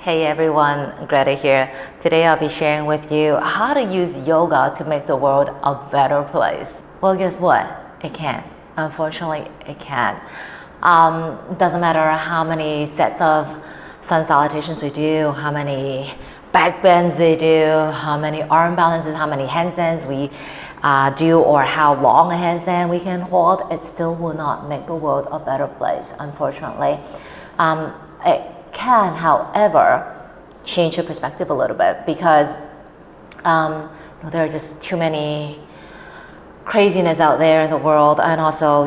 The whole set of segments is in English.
Hey everyone, Greta here. Today I'll be sharing with you how to use yoga to make the world a better place. Well, guess what? It can. Unfortunately, it can. Doesn't matter how many sets of sun salutations we do, how many back bends we do, how many arm balances, how many handstands we do, or how long a handstand we can hold, it still will not make the world a better place, unfortunately. It can, however, change your perspective a little bit because there are just too many craziness out there in the world, and also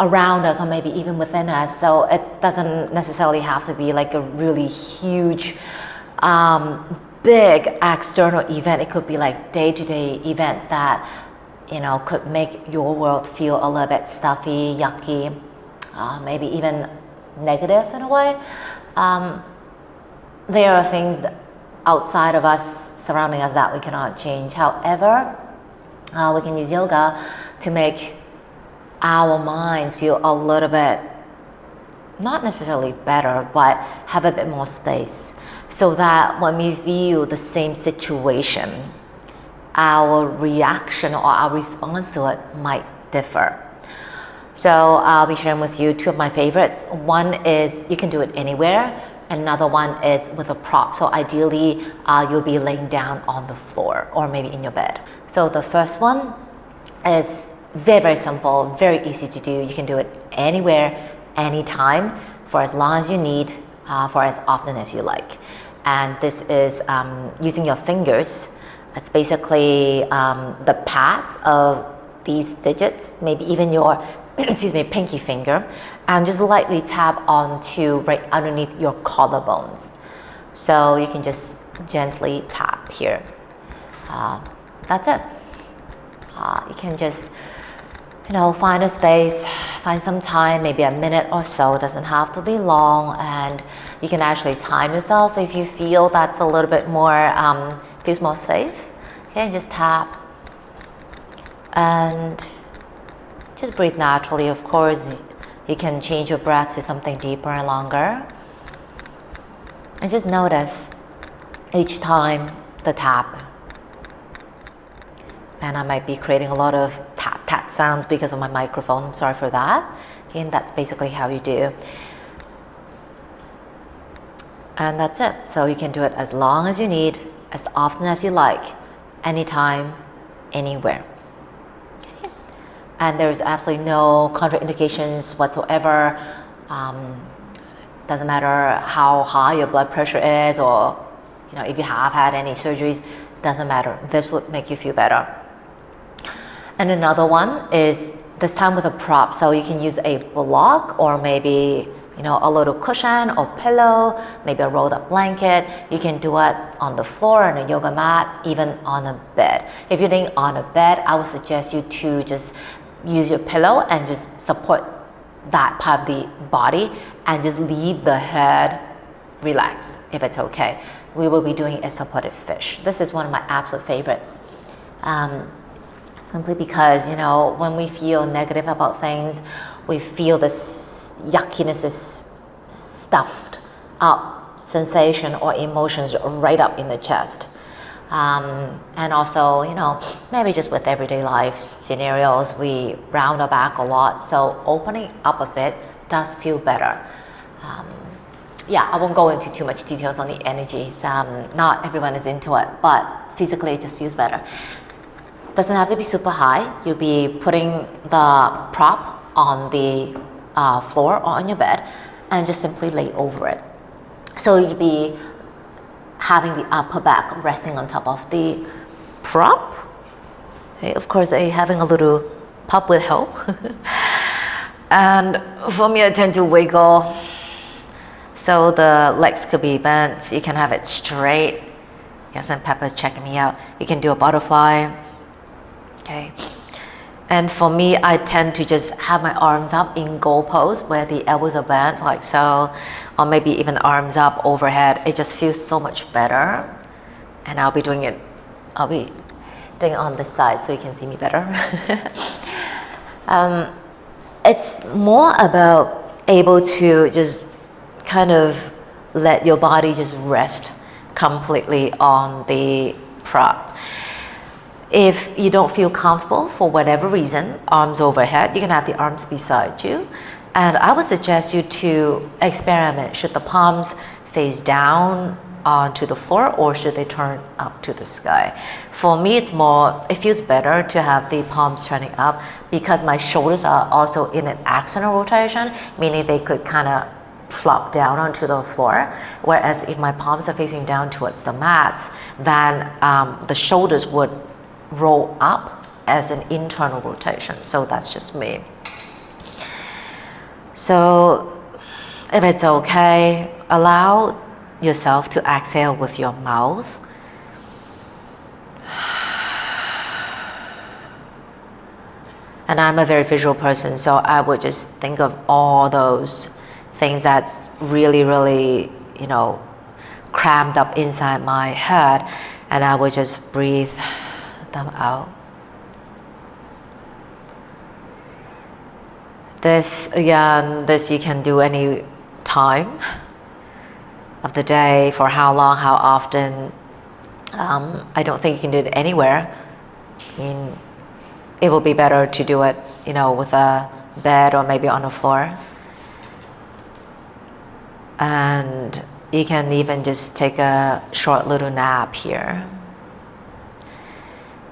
around us, or maybe even within us. So it doesn't necessarily have to be like a really huge big external event. It could be like day-to-day events that could make your world feel a little bit stuffy, yucky, maybe even negative in a way. There are things outside of us, surrounding us, that we cannot change. However, we can use yoga to make our minds feel a little bit, not necessarily better, but have a bit more space, so that when we view the same situation, our reaction or our response to it might differ. So I'll be sharing with you two of my favorites. One is you can do it anywhere. Another one is with a prop. So ideally, you'll be laying down on the floor or maybe in your bed. So the first one is very, very simple, very easy to do. You can do it anywhere, anytime, for as long as you need, for as often as you like. And this is using your fingers. It's basically the pads of these digits, maybe even your pinky finger, and just lightly tap onto right underneath your collarbones. So you can just gently tap here. That's it. You can just find a space, find some time, maybe a minute or so. It doesn't have to be long, and you can actually time yourself if you feel that's a little bit more feels more safe. Okay, just tap and just breathe naturally. Of course, you can change your breath to something deeper and longer, and just notice each time the tap. And I might be creating a lot of tap tap sounds because of my microphone. I'm sorry for that. Okay, and that's basically how you do. And that's it. So you can do it as long as you need, as often as you like, anytime, anywhere. Okay. And there's absolutely no contraindications whatsoever. Doesn't matter how high your blood pressure is, or if you have had any surgeries, doesn't matter. This would make you feel better. And another one is this time with a prop. So you can use a block, or maybe a little cushion or pillow, maybe a rolled up blanket. You can do it on the floor, on a yoga mat, even on a bed. If you're doing on a bed, I would suggest you to just use your pillow and just support that part of the body, and just leave the head relaxed, if it's okay. We will be doing a supported fish. This is one of my absolute favorites. Simply because, when we feel negative about things, we feel this yuckiness, this stuffed up sensation or emotions right up in the chest. And also, maybe just with everyday life scenarios, we round our back a lot. So opening up a bit does feel better. I won't go into too much details on the energies. Not everyone is into it, but physically it just feels better. Doesn't have to be super high. You'll be putting the prop on the floor or on your bed, and just simply lay over it. So you'll be having the upper back resting on top of the prop. Okay, of course, having a little pop will help. And for me, I tend to wiggle, so the legs could be bent. You can have it straight. Yes, and Pepper's checking me out. You can do a butterfly. Okay. And for me, I tend to just have my arms up in goal pose, where the elbows are bent like so, or maybe even arms up overhead. It just feels so much better. And I'll be doing it on this side so you can see me better. It's more about able to just kind of let your body just rest completely on the prop. If you don't feel comfortable for whatever reason, arms overhead, you can have the arms beside you. And I would suggest you to experiment. Should the palms face down onto the floor or should they turn up to the sky? For me, it feels better to have the palms turning up because my shoulders are also in an axonal rotation, meaning they could kind of flop down onto the floor. Whereas if my palms are facing down towards the mats, then the shoulders would roll up as an internal rotation. So that's just me. So if it's okay, allow yourself to exhale with your mouth. And I'm a very visual person, so I would just think of all those things that's really, really, crammed up inside my head, and I would just breathe them out. This you can do any time of the day, for how long, how often. I don't think you can do it anywhere. I mean, it will be better to do it, with a bed or maybe on the floor. And you can even just take a short little nap here.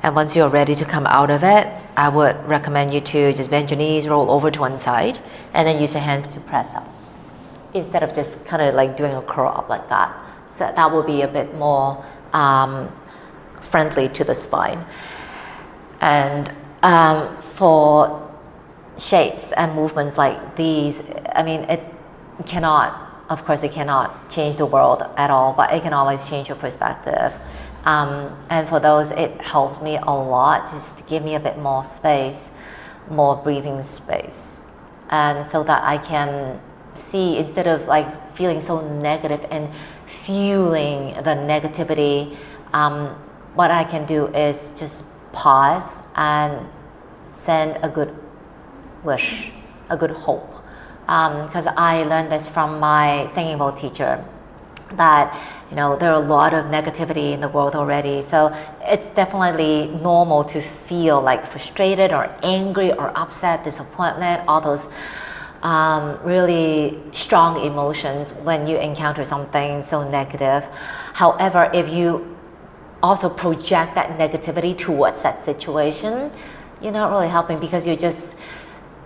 And once you're ready to come out of it, I would recommend you to just bend your knees, roll over to one side, and then use your hands to press up, instead of just kind of like doing a curl up like that. So that will be a bit more friendly to the spine. And for shapes and movements like these, I mean, it cannot change the world at all, but it can always change your perspective. And for those, it helps me a lot just to give me a bit more space, more breathing space. And so that I can see, instead of like feeling so negative and fueling the negativity, what I can do is just pause and send a good wish, a good hope. Because I learned this from my singing bowl teacher, that there are a lot of negativity in the world already. So it's definitely normal to feel like frustrated or angry or upset, disappointment, all those really strong emotions when you encounter something so negative. However, if you also project that negativity towards that situation, you're not really helping, because you're just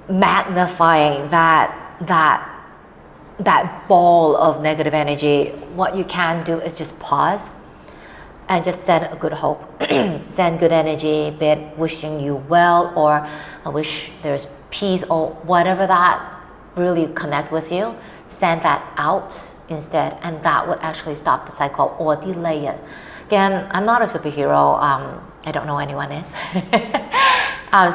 magnifying that ball of negative energy. What you can do is just pause and just send a good hope, send good energy, be it wishing you well, or I wish there's peace, or whatever that really connect with you, send that out instead, and that would actually stop the cycle or delay it. Again, I'm not a superhero. I don't know anyone is.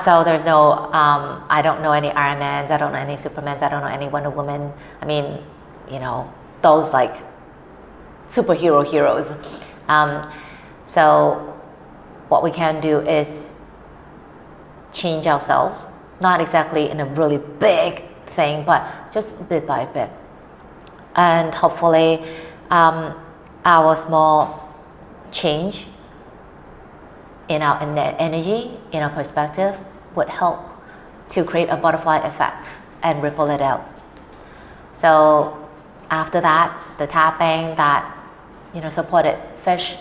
So there's no, I don't know any Ironmans, I don't know any Supermans, I don't know any Wonder Woman. I mean, those like superhero heroes. So what we can do is change ourselves, not exactly in a really big thing, but just bit by bit. And hopefully our small change in our energy, in our perspective, would help to create a butterfly effect and ripple it out. So after that, the tapping, that supported fish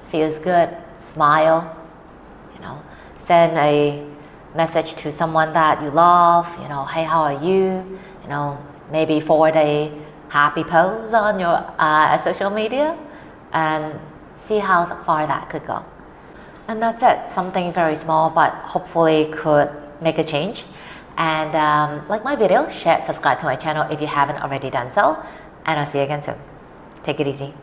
feels good, smile, send a message to someone that you love, hey, how are you? Maybe forward a happy pose on your social media, and see how far that could go. And that's it, something very small, but hopefully could make a change. And like my video, share, subscribe to my channel if you haven't already done so, and I'll see you again soon. Take it easy.